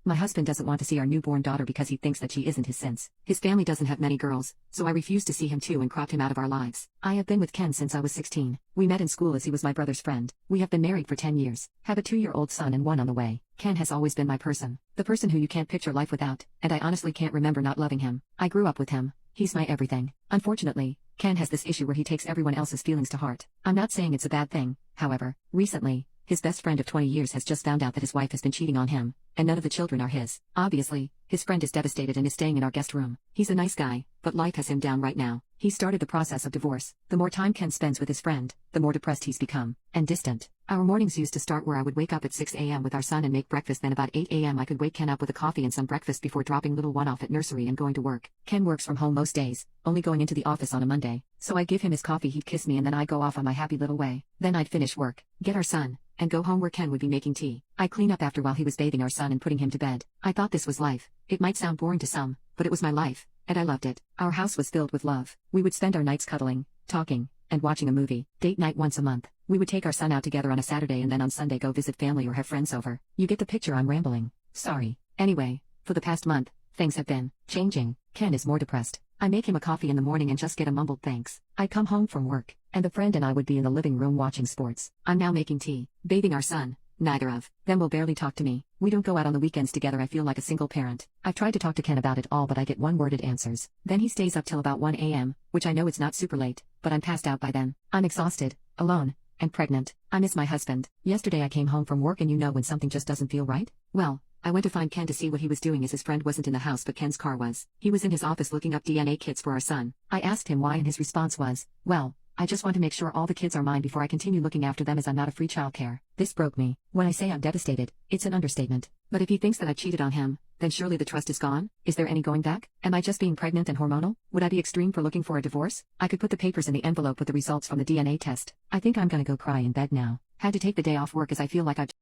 My husband doesn't want to see our newborn daughter because he thinks that she isn't his since his family doesn't have many girls, so I refused to see him too and cropped him out of our lives. I have been with Ken since I was 16. We met in school as he was my brother's friend. We have been married for 10 years, have a 2-year-old son and one on the way. Ken has always been my person, the person who you can't picture life without, and I honestly can't remember not loving him. I grew up with him. He's my everything. Unfortunately, Ken has this issue where he takes everyone else's feelings to heart. I'm not saying it's a bad thing, however. Recently, his best friend of 20 years has just found out that his wife has been cheating on him, and none of the children are his. Obviously, his friend is devastated and is staying in our guest room. He's a nice guy, but life has him down right now. He started the process of divorce. The more time Ken spends with his friend, the more depressed he's become, and distant. Our mornings used to start where I would wake up at 6 a.m. with our son and make breakfast, then about 8 a.m. I could wake Ken up with a coffee and some breakfast before dropping little one off at nursery and going to work. Ken works from home most days, only going into the office on a Monday. So I'd give him his coffee, he'd kiss me, and then I'd go off on my happy little way. Then I'd finish work, get our son, and go home where Ken would be making tea. I'd clean up after while he was bathing our son and putting him to bed. I thought this was life. It might sound boring to some, but it was my life, and I loved it. Our house was filled with love. We would spend our nights cuddling, talking, and watching a movie. Date night once a month. We would take our son out together on a Saturday and then on Sunday go visit family or have friends over. You get the picture, I'm rambling. Sorry. Anyway, for the past month, things have been changing. Ken is more depressed. I make him a coffee in the morning and just get a mumbled thanks. I'd come home from work, and the friend and I would be in the living room watching sports. I'm now making tea, bathing our son. Neither of them will barely talk to me. We don't go out on the weekends together. I feel like a single parent. I've tried to talk to Ken about it all, but I get one-worded answers. Then he stays up till about 1 a.m., which I know it's not super late, but I'm passed out by then. I'm exhausted, alone, and pregnant. I miss my husband. Yesterday I came home from work and you know when something just doesn't feel right? Well, I went to find Ken to see what he was doing as his friend wasn't in the house but Ken's car was. He was in his office looking up DNA kits for our son. I asked him why and his response was, well, I just want to make sure all the kids are mine before I continue looking after them as I'm not a free childcare. This broke me. When I say I'm devastated, it's an understatement. But if he thinks that I cheated on him, then surely the trust is gone? Is there any going back? Am I just being pregnant and hormonal? Would I be extreme for looking for a divorce? I could put the papers in the envelope with the results from the DNA test. I think I'm gonna go cry in bed now. Had to take the day off work as I feel like I've